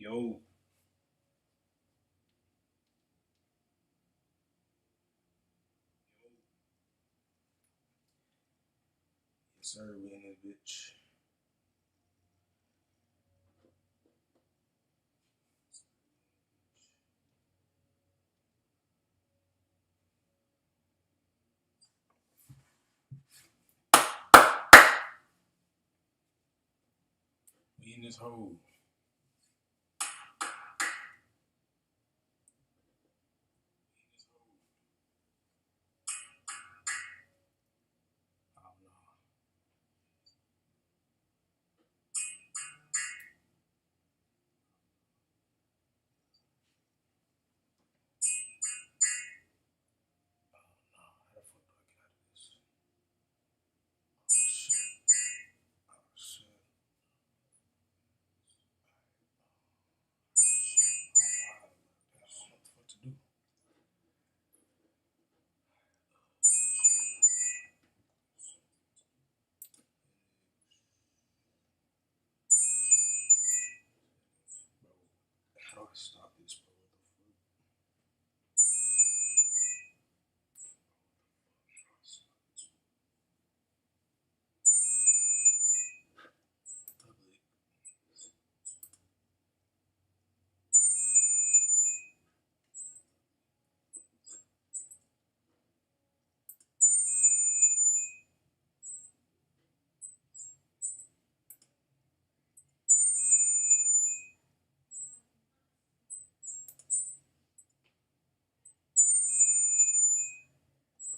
Yo, yes sir, we in this bitch. We in this hole. Oh no. Oh no. How the fuck do I get out of this? Oh shit. Oh shit. Oh, I don't know what to do. Bro, how do I stop this, bro? What the fuck? How do I stop this? Public.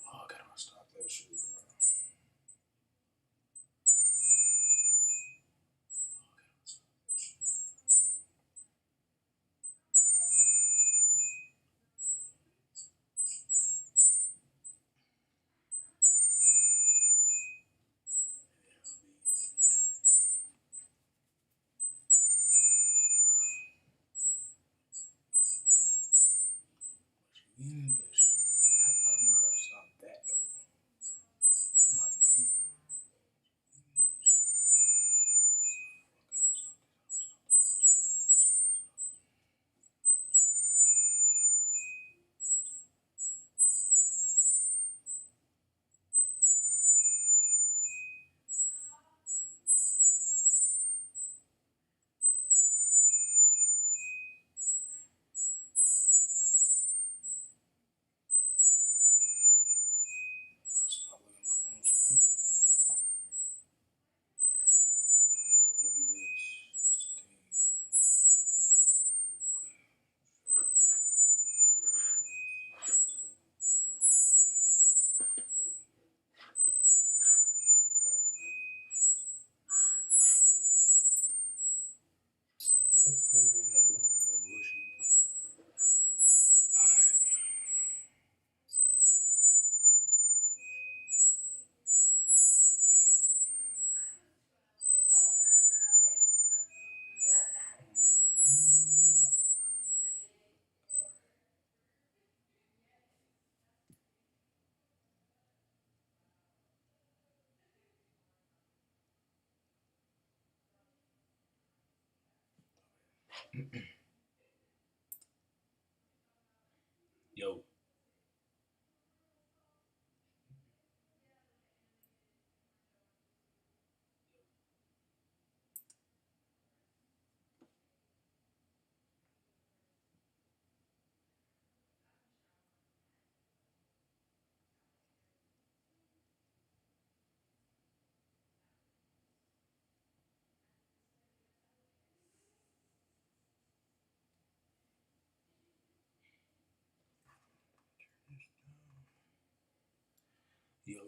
Oh, how do I stop that shit, bro? We in this shit. I don't know how to stop that though. I'm not being. Stop looking at my own screen. Oh yes, it's the thing. What the fuck are you not doing? That bullshit. Alright.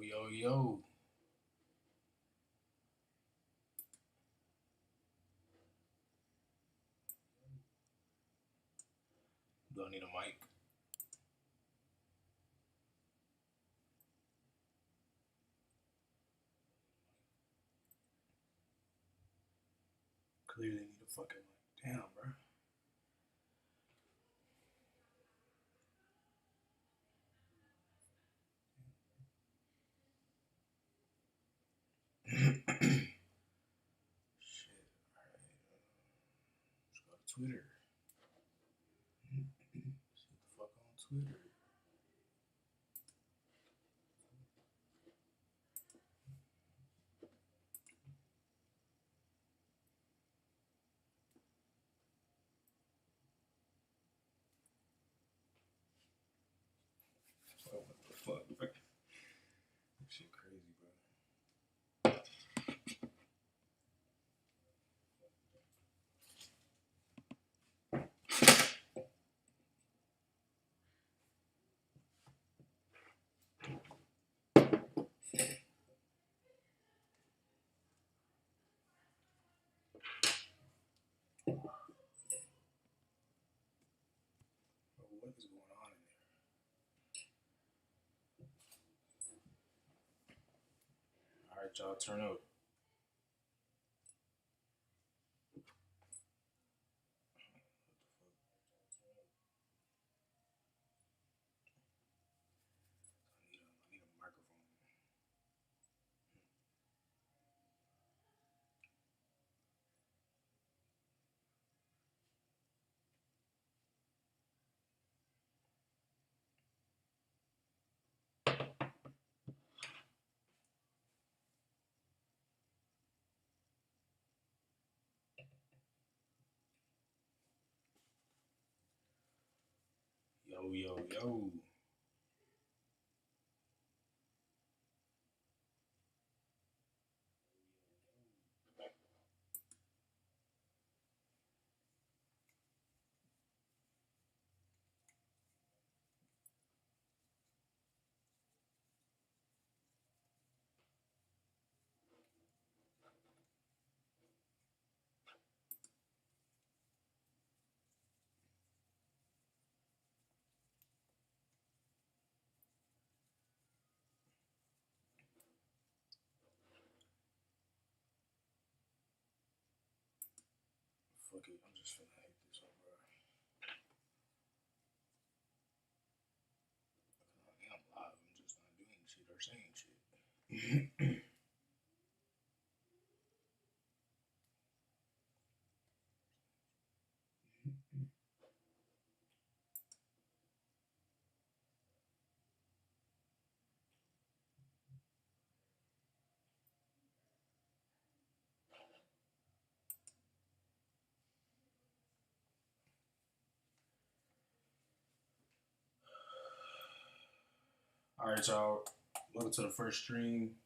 Yo, yo. Do I need a mic? Clearly need a fucking mic. Damn, bro. Shit. Alright. Let's go to Twitter. Shit the fuck on Twitter. Oh, what the fuck? That shit crazy, bro. Bro, what is going on in there? Alright, y'all, turn up. I need a microphone. Yo, yo, yo. Fuck it, I'm just finna hate this one, bro. I am live, I'm just not doing shit or saying shit. Alright, y'all. Welcome to the first stream.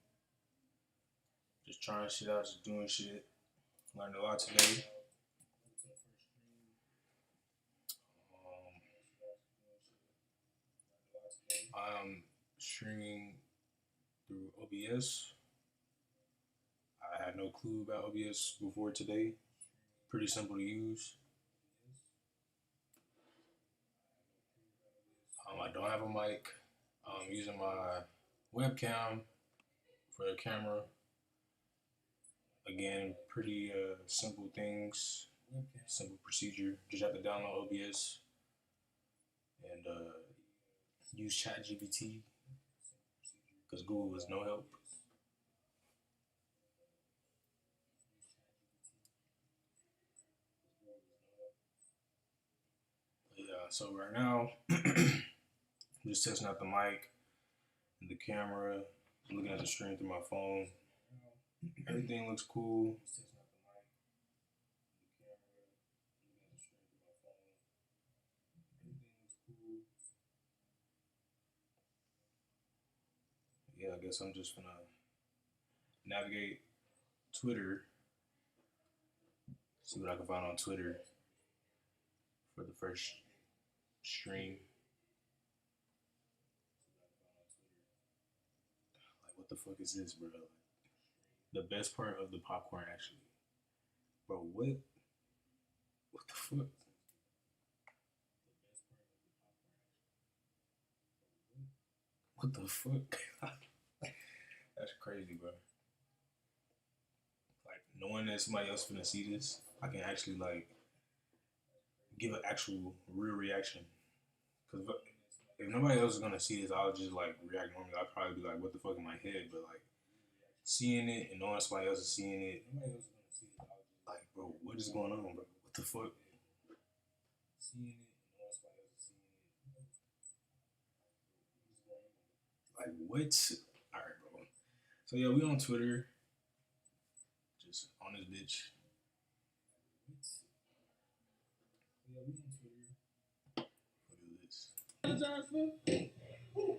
Just trying shit out, just doing shit. Learned a lot today. I'm streaming through OBS. I had no clue about OBS before today. Pretty simple to use. I don't have a mic. I'm using my webcam for the camera. Again, pretty simple things, simple procedure. Just have to download OBS and use ChatGPT because Google is no help. Yeah, so right now, I'm just testing out the mic and the camera. I'm looking at the stream through my phone. Everything looks cool. Yeah, I guess I'm just gonna navigate Twitter, see what I can find on Twitter for the first stream. Like, what the fuck is this, bro? The best part of the popcorn, actually, bro. What the fuck? What the fuck? That's crazy, bro. Like, knowing that somebody else gonna see this, I can actually like give an actual real reaction. Cause if nobody else is gonna see this, I'll just like react normally. I'll probably be like, "What the fuck in my head?" But like seeing it and knowing somebody else is seeing it, like, bro, what is going on, bro? What the fuck? Like what? All right, bro. So yeah, we on Twitter, just on this bitch. Look at this.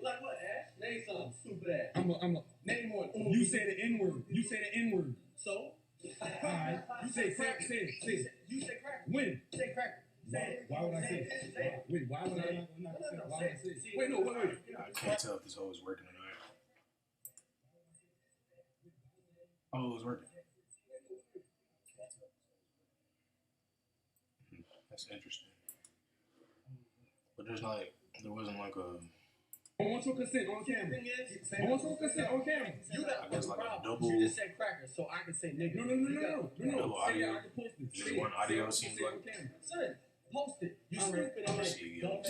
Like what, Ash? Name something stupid ass. I'm a name one. You say the N word. You say the N word. So? Alright. You say crack. Say it. You say crack. When? Say crack. Why would I say it? Wait, why would I not say it? Why would I say it? Wait, no, wait. I can't tell if this hoe is working or not. Oh, it was working. That's interesting. But there wasn't like a. I want your consent on camera. I want your consent on camera. You got I guess like a double. You just said cracker, so I can say nigga. No. Double audio. I can post it. Just one audio seems like. Son, post it. You stupid. Let me see again.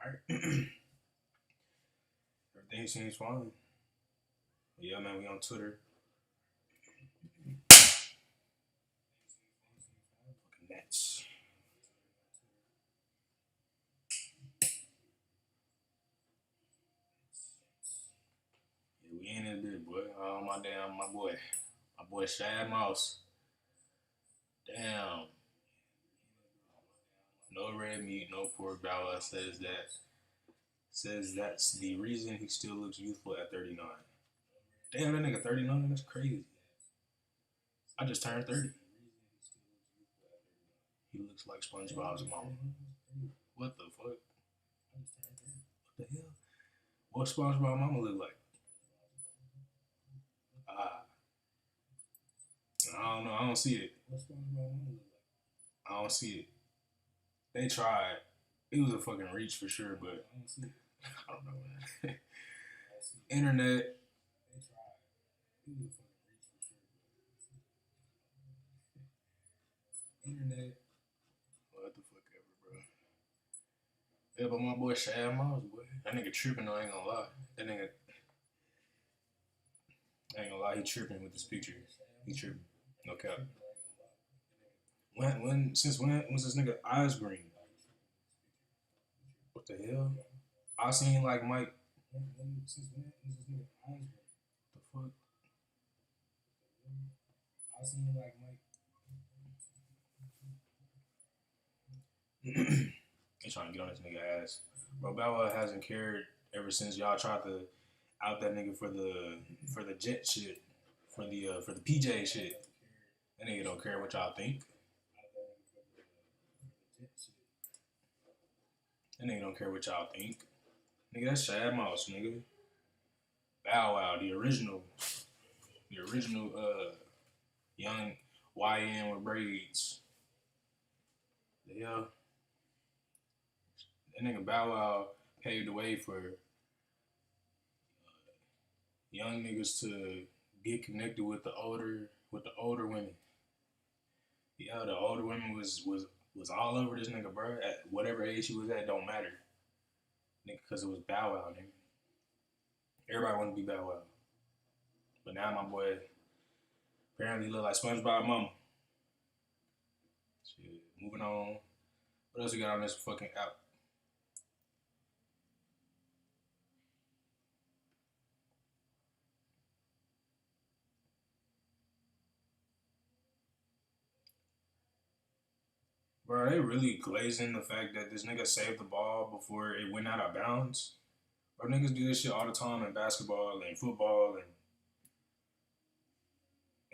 Alright. Everything seems fine. Yeah, man, we on Twitter. Fucking Nets. Yeah, we in this bitch, boy. Oh, my boy Shad Mouse. Damn. No red meat, no pork. Bella says that's the reason he still looks youthful at 39. Damn, that nigga 39. That's crazy. I just turned 30. He looks like SpongeBob's mama. What the fuck? What the hell? What SpongeBob mama look like? Ah, I don't know. I don't see it. I don't see it. They tried. It was a fucking reach for sure, but I don't know, man. Internet. What the fuck ever, bro. Yeah, but my boy Shad Miles, boy. That nigga tripping, though, I ain't gonna lie. That nigga, I ain't gonna lie, he tripping with this picture. He tripping. No cap. Since when was this nigga eyes green? What the hell? I seen like Mike. The fuck? They trying to get on this nigga ass. Bro, Bow Wow hasn't cared ever since y'all tried to out that nigga for the jet shit, for the PJ shit. That nigga don't care what y'all think. That nigga don't care what y'all think. Nigga, that's Shad Mouse, nigga. Bow Wow, the original young YN with braids. The hell? That nigga Bow Wow paved the way for young niggas to get connected with the older women. Yeah, the older women was all over this nigga, bro. At whatever age he was at, don't matter, nigga, because it was Bow Wow, nigga. Everybody want to be Bow Wow, but now my boy apparently look like SpongeBob mama. Shit, moving on. What else we got on this fucking app? Bro, are they really glazing the fact that this nigga saved the ball before it went out of bounds? Bro, niggas do this shit all the time in basketball and football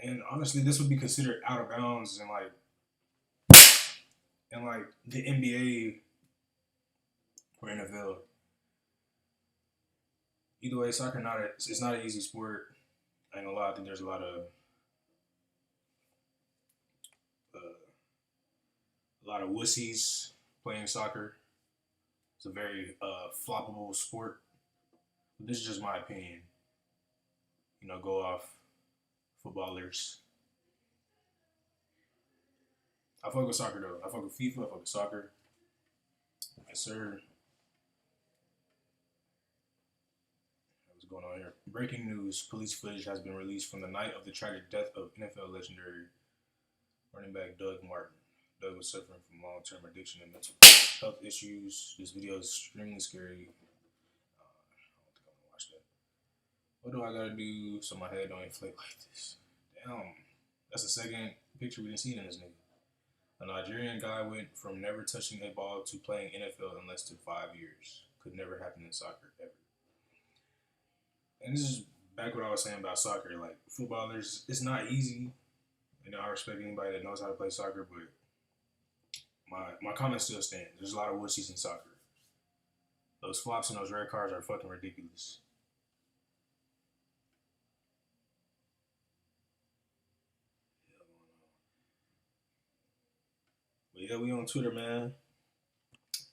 and honestly, this would be considered out of bounds in like the NBA or NFL. Either way, soccer it's not an easy sport. I ain't gonna lie, I think there's a lot of a lot of wussies playing soccer. It's a very floppable sport. This is just my opinion. Go off footballers. I fuck with soccer though. I fuck with FIFA. I fuck with soccer. Yes, sir. What's going on here? Breaking news: police footage has been released from the night of the tragic death of NFL legendary running back Doug Martin. Doug was suffering from long-term addiction and mental health issues. This video is extremely scary. I don't think I'm gonna watch that. What do I gotta do so my head don't inflate like this? Damn, that's the second picture we didn't see in this nigga. A Nigerian guy went from never touching a ball to playing NFL in less than 5 years. Could never happen in soccer ever. And this is back what I was saying about soccer. Like footballers, it's not easy. I respect anybody that knows how to play soccer, but my comment still stands. There's a lot of wussies in soccer. Those flops and those red cards are fucking ridiculous. But yeah, we on Twitter, man.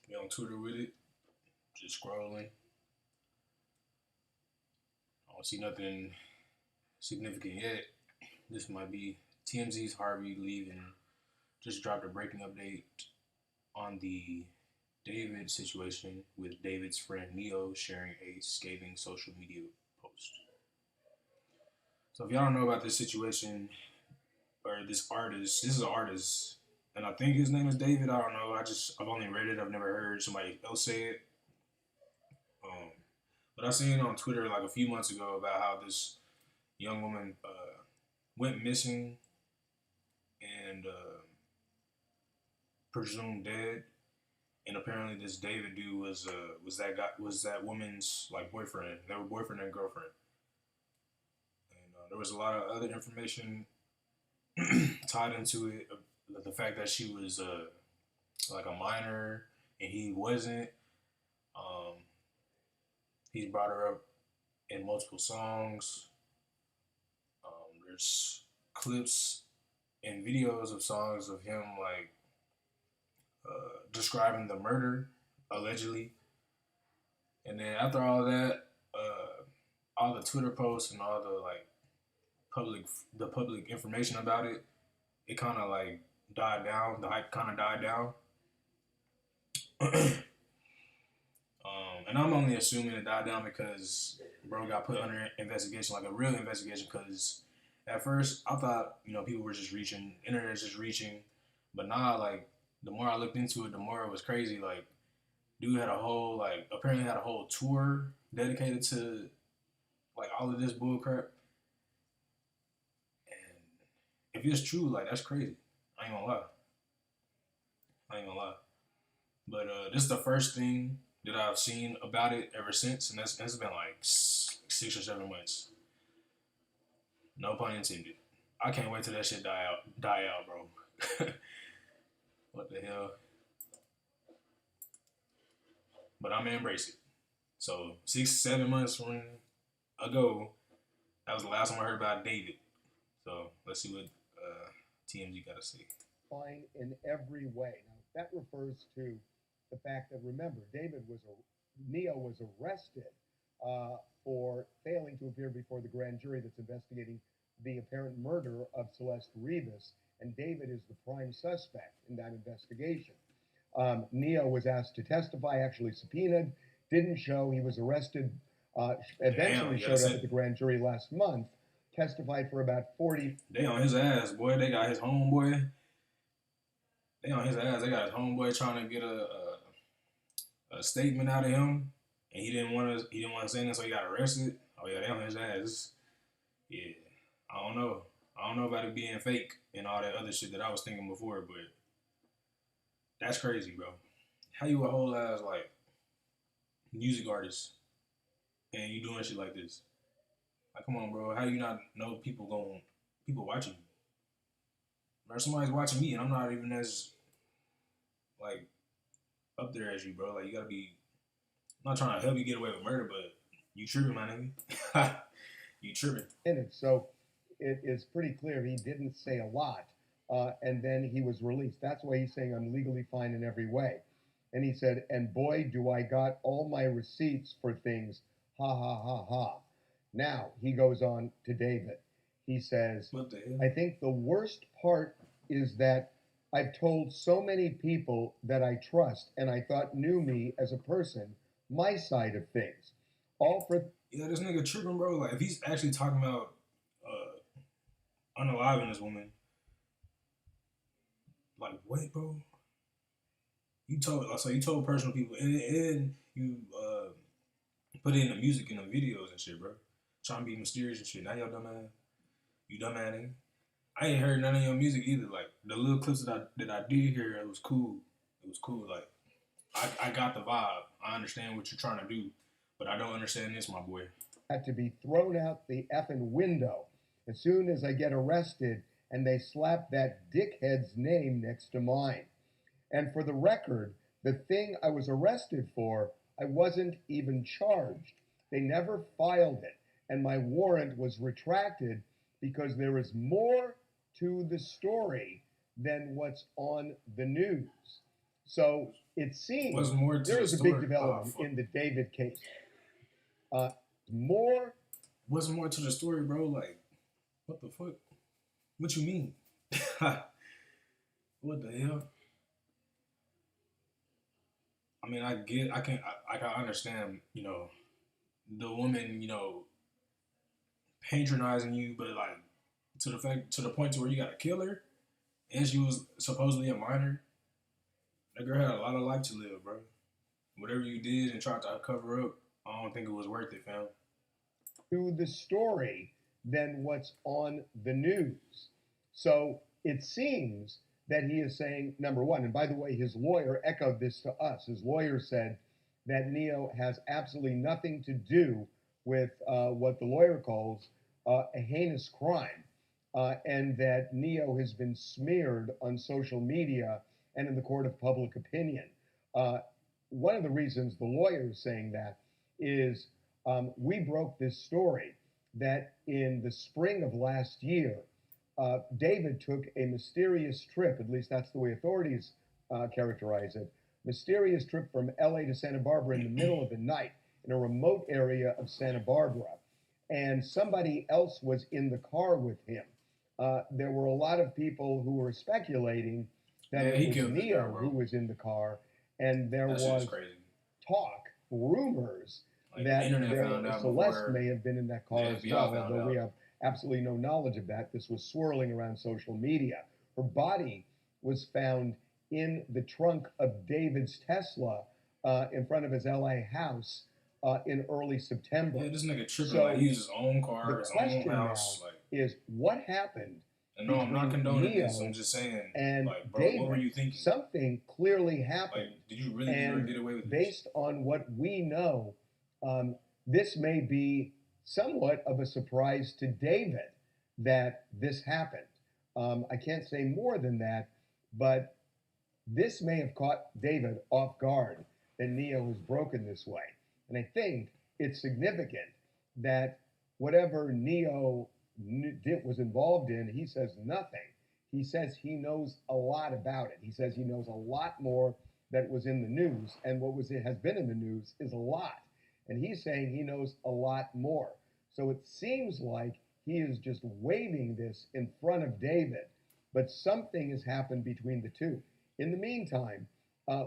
We on Twitter with it. Just scrolling. I don't see nothing significant yet. This might be TMZ's Harvey leaving. Just dropped a breaking update on the David situation with David's friend Neo sharing a scathing social media post. So if y'all don't know about this situation or this artist, this is an artist, and I think his name is David. I don't know. I've only read it. I've never heard somebody else say it. But I seen on Twitter like a few months ago about how this young woman went missing and presumed dead, and apparently this David dude was that woman's like boyfriend. They were boyfriend and girlfriend, and there was a lot of other information tied into it. The fact that she was like a minor and he wasn't. He's brought her up in multiple songs. There's clips and videos of songs of him like describing the murder allegedly, and then after all that, all the Twitter posts and all the like public information about it, it kind of like died down. The hype kind of died down. And I'm only assuming it died down because bro got put under investigation, like a real investigation. Because at first I thought people were just reaching, internet's just reaching, but now like the more I looked into it, the more it was crazy. Like dude had apparently had a whole tour dedicated to like all of this bull crap. And if it's true, like that's crazy. I ain't gonna lie. But this is the first thing that I've seen about it ever since, and that's been like 6 or 7 months. No pun intended. I can't wait till that shit die out, bro. What the hell? But I'm gonna embrace it. So 6, 7 months ago, that was the last time I heard about David. So let's see what TMZ got to say. Fine in every way. Now that refers to the fact that, remember, Neo was arrested for failing to appear before the grand jury that's investigating the apparent murder of Celeste Rivas, and David is the prime suspect in that investigation. Neo was asked to testify, actually subpoenaed, didn't show. He was arrested, eventually showed up at the grand jury last month, testified for about 40. They on his ass, boy. They got his homeboy. They on his ass. They got his homeboy trying to get a statement out of him, and he didn't want to say that, so he got arrested. Oh yeah, they on his ass. Yeah, I don't know about it being fake and all that other shit that I was thinking before, but that's crazy, bro. How you a whole ass like music artist and you doing shit like this? Like, come on, bro. How you not know people watching you? Bro, somebody's watching me, and I'm not even as like up there as you, bro. Like, you gotta be. I'm not trying to help you get away with murder, but you tripping, my nigga. You tripping. So it is pretty clear he didn't say a lot, and then he was released. That's why he's saying I'm legally fine in every way. And he said, and boy, do I got all my receipts for things. Ha ha ha ha. Now he goes on to David. He says, What the hell? I think the worst part is that I've told so many people that I trust and I thought knew me as a person, my side of things. All for Yeah, this nigga tripping, bro. Like, if he's actually talking about unaliving this woman, like, what, bro? You told personal people, and you put it in the music and the videos and shit, bro. Trying to be mysterious and shit. Now y'all dumbass, you dumbass nigga. I ain't heard none of your music either. Like the little clips that I did hear, it was cool. It was cool. Like I got the vibe. I understand what you're trying to do, but I don't understand this, my boy. had to be thrown out the effing window as soon as I get arrested and they slap that dickhead's name next to mine. And for the record, the thing I was arrested for, I wasn't even charged. They never filed it, and my warrant was retracted because there is more to the story than what's on the news. So it seems What's more to there the is a story? big development in the David case. More. What's more to the story, bro? Like, what the fuck? What you mean? What the hell? I mean, I can understand, the woman, patronizing you, but like to the point to where you got to kill her, and she was supposedly a minor. That girl had a lot of life to live, bro. Whatever you did and tried to cover up, I don't think it was worth it, fam. To the story than what's on the news. So it seems that he is saying, number one, and by the way, his lawyer echoed this to us. His lawyer said that Neo has absolutely nothing to do with what the lawyer calls a heinous crime, and that Neo has been smeared on social media and in the court of public opinion. One of the reasons the lawyer is saying that is we broke this story that in the spring of last year, David took a mysterious trip, at least that's the way authorities characterize it, mysterious trip from LA to Santa Barbara in the middle of the night in a remote area of Santa Barbara. And somebody else was in the car with him. There were a lot of people who were speculating that it was Neo who was in the car, and there was talk, rumors, that Celeste may have been in that car as well, although we have absolutely no knowledge of that. This was swirling around social media. Her body was found in the trunk of David's Tesla in front of his LA house in early September. Yeah, this nigga tripping, so like he used his own car, his own house. Like, is what happened? And no, I'm not condoning this. I'm just saying, and like, bro, David, what were you thinking? Something clearly happened. Like, did you really get away with this? Based on what we know, this may be somewhat of a surprise to David that this happened. I can't say more than that, but this may have caught David off guard that Neo was broken this way. And I think it's significant that whatever Neo was involved in, he says nothing. He says he knows a lot about it. He says he knows a lot more that was in the news, and has been in the news is a lot. And he's saying he knows a lot more. So it seems like he is just waving this in front of David, but something has happened between the two. In the meantime,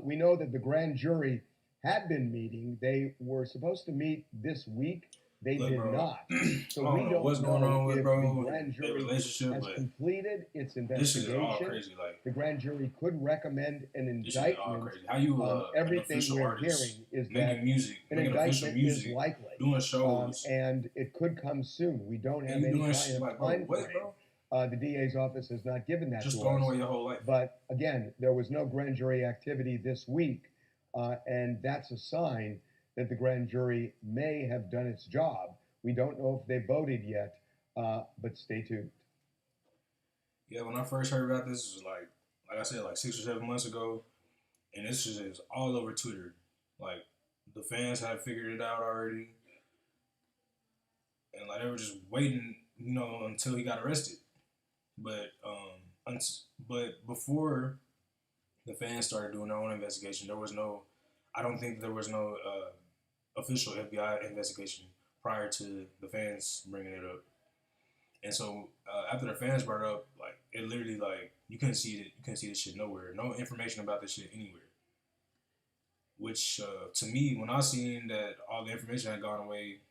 we know that the grand jury had been meeting. They were supposed to meet this week. They did not. So we don't know what's going on with the grand jury has completed its investigation. This shit is all crazy. Like, the grand jury could recommend an indictment. How you everything we're hearing is that an indictment is likely, doing shows, and it could come soon. We don't have any kind of time frame. The DA's office has not given that to us. Just throwing away your whole life. But again, there was no grand jury activity this week, and that's a sign that the grand jury may have done its job. We don't know if they voted yet, but stay tuned. Yeah, when I first heard about this, it was like I said, like 6 or 7 months ago, and this is just all over Twitter. Like, the fans had figured it out already, and like they were just waiting, until he got arrested. But But before the fans started doing their own investigation, there was no. I don't think there was no official FBI investigation prior to the fans bringing it up. And so after the fans brought it up, like it literally like you couldn't see it. You couldn't see this shit nowhere. No information about this shit anywhere. Which to me, when I seen that all the information had gone away,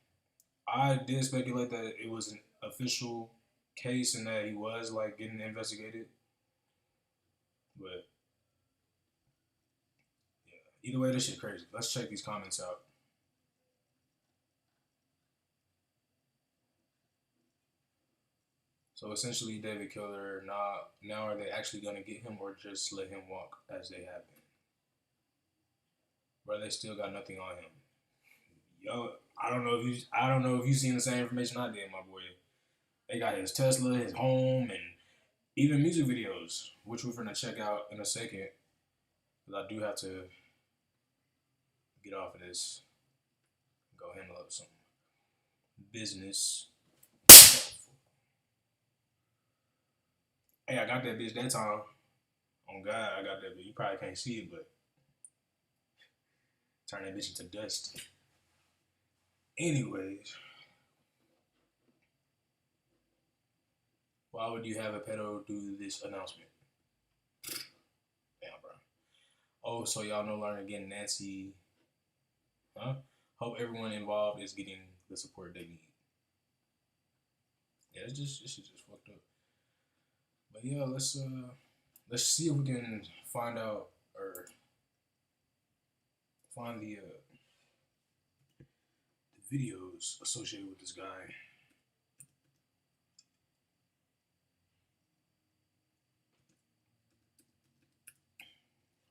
I did speculate that it was an official case and that he was like getting investigated. But yeah, either way, this shit crazy. Let's check these comments out. So essentially, David Killer. Now are they actually gonna get him or just let him walk as they have been? Bro, they still got nothing on him. Yo, I don't know if you seen the same information I did, my boy. They got his Tesla, his home, and even music videos, which we're gonna check out in a second. Because I do have to get off of this, go handle up some business. Hey, I got that bitch that time. On God, I got that bitch. You probably can't see it, but turn that bitch into dust. Anyways, why would you have a pedo do this announcement? Damn, bro. Oh, so y'all no longer getting Nancy. Huh? Hope everyone involved is getting the support they need. Yeah, this shit just fucked up. But yeah, let's see if we can find out or find the videos associated with this guy.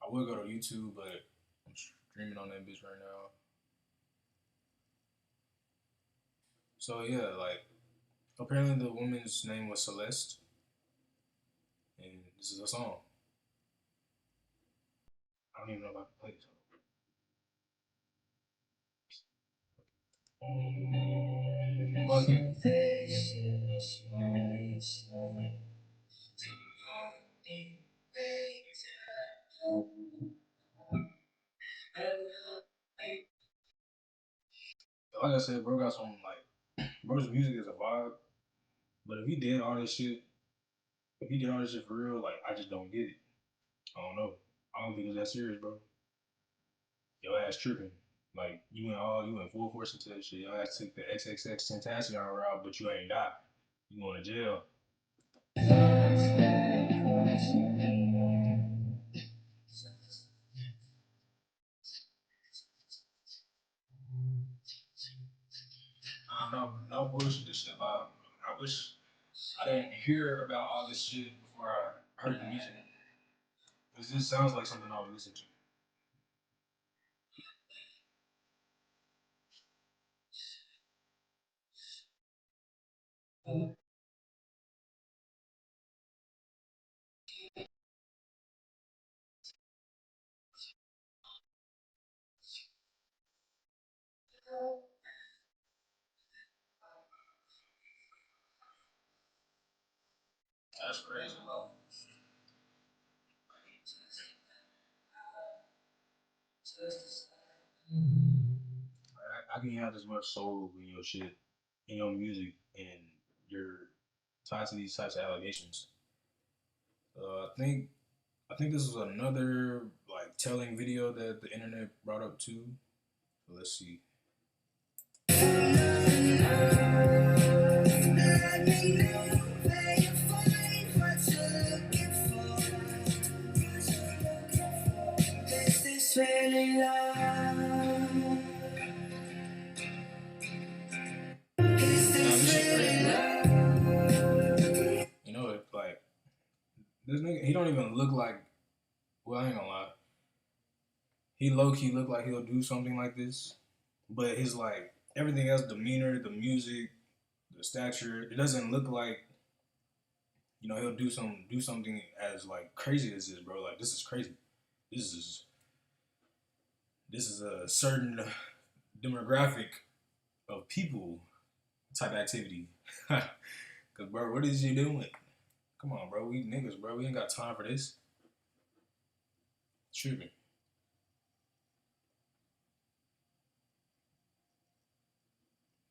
I would go to YouTube, but I'm streaming on that bitch right now. So yeah, like apparently the woman's name was Celeste, and this is a song. I don't even know if I can play this. Fuck like I said, bro got some like bro's music is a vibe, but if he did all this shit, if he did all this shit for real, like I just don't get it. I don't know. I don't think it's that serious, bro. Your ass tripping. Like you went full force into that shit. Your ass took the XXX Tentacion route, but you ain't die. You going to jail. No bullshit. This shit. I wish I didn't hear about all this shit before I heard the music. Cause this sounds like something I would listen to. That's crazy, bro. I can have this much soul in your shit, in your music, and you're tied to these types of allegations. I think this was another like telling video that the internet brought up too. So let's see. Really you know, like this nigga, he don't even look like. Well, I ain't gonna lie. He low key look like he'll do something like this, but his like everything else, demeanor, the music, the stature, it doesn't look like he'll do something as like crazy as this, bro. Like this is crazy. This is this is a certain demographic of people type activity. Cause bro, what is you doing? Come on, bro. We niggas, bro. We ain't got time for this. Tripping.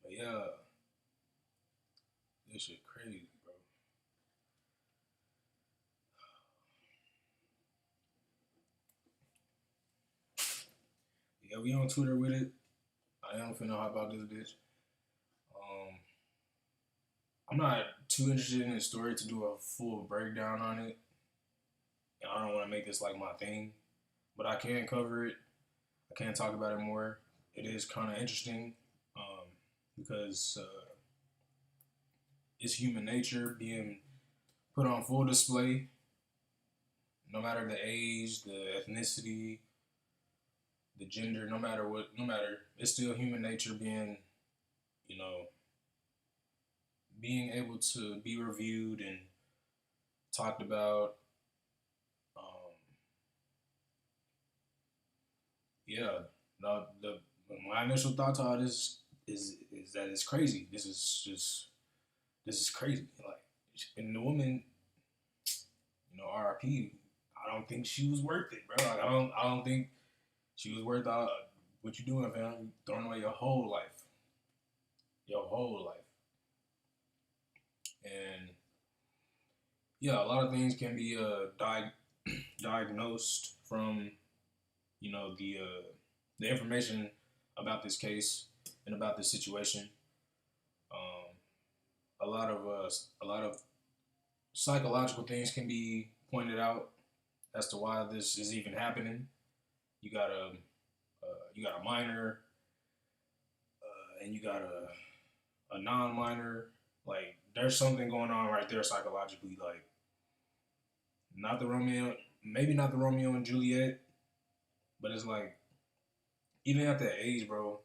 But yeah, this shit crazy, bro. Yeah, we on Twitter with it. I am finna hop out this bitch. Um, I'm not too interested in the story to do a full breakdown on it. And I don't want to make this like my thing, but I can cover it. I can talk about it more. It is kind of interesting because it's human nature being put on full display, no matter the age, the ethnicity, the gender, no matter what, no matter, it's still human nature being, you know, being able to be reviewed and talked about. Um, yeah, the my initial thoughts on this is that it's crazy. This is crazy. Like, and the woman, you know, RIP. I don't think she was worth it, bro. Like, I don't think she was worth what you doing, fam. You throwing away your whole life, and yeah, a lot of things can be diagnosed from, you know, the information about this case and about this situation. Um, a lot of psychological things can be pointed out as to why this is even happening. You got you got a minor, and you got a non-minor. Like, there's something going on right there psychologically. Like, not the Romeo, maybe not the Romeo and Juliet, but it's like, even at that age, bro,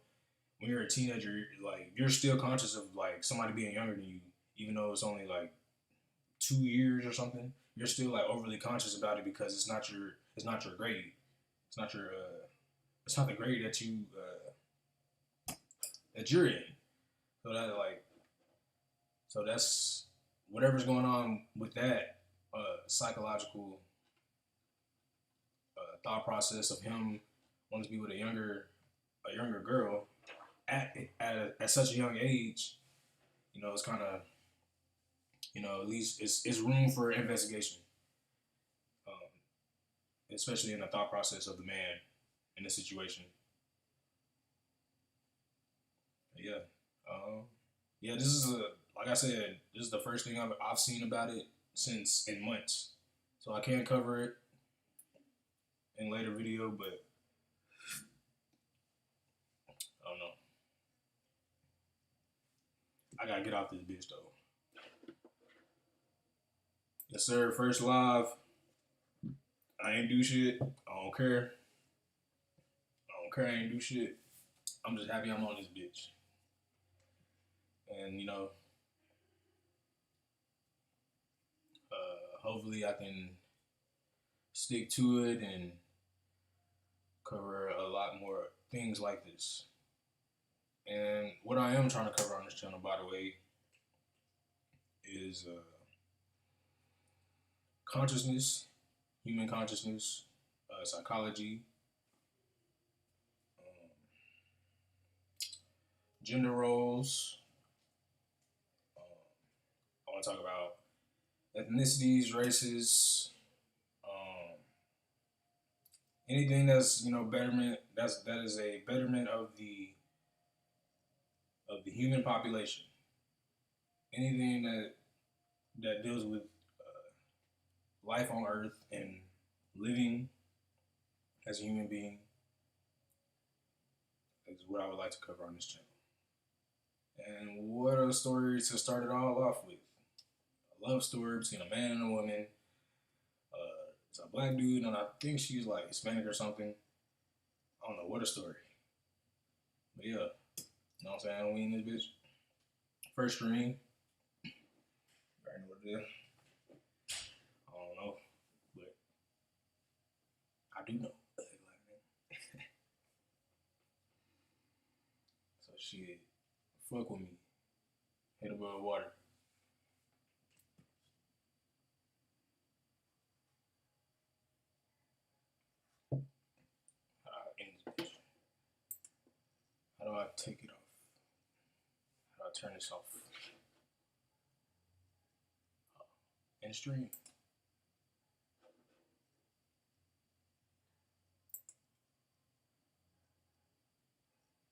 when you're a teenager, like, you're still conscious of like somebody being younger than you, even though it's only like 2 years or something. You're still like overly conscious about it because it's not your grade. It's not your it's not the grade that that you're in. So that like so that's whatever's going on with that psychological thought process of him wanting to be with a younger girl at such a young age. You know, it's kind of, you know, at least it's room for investigation, um, especially in the thought process of the man in the situation. Yeah, yeah. This is like I said, this is the first thing I've seen about it since in months, so I can't cover it in later video, but I don't know. I gotta get off this bitch though. Yes, sir. First live. I ain't do shit. I don't care. I don't care. I ain't do shit. I'm just happy I'm on this bitch. And, you know, hopefully I can stick to it and cover a lot more things like this. And what I am trying to cover on this channel, by the way, is consciousness, human consciousness, psychology, um, gender roles. I want to talk about ethnicities, races, um, anything that's, you know, betterment. That is a betterment of the human population. Anything that deals with life on Earth and living as a human being is what I would like to cover on this channel. And what a story to start it all off with. A love story between a man and a woman. It's a black dude, and I think she's like Hispanic or something. I don't know, what a story. But yeah, you know what I'm saying? We in this bitch. First screen. I already know what it is. I don't know, but I do know. So shit, fuck with me. Head above water. How do I take it off? How do I turn this off? In stream.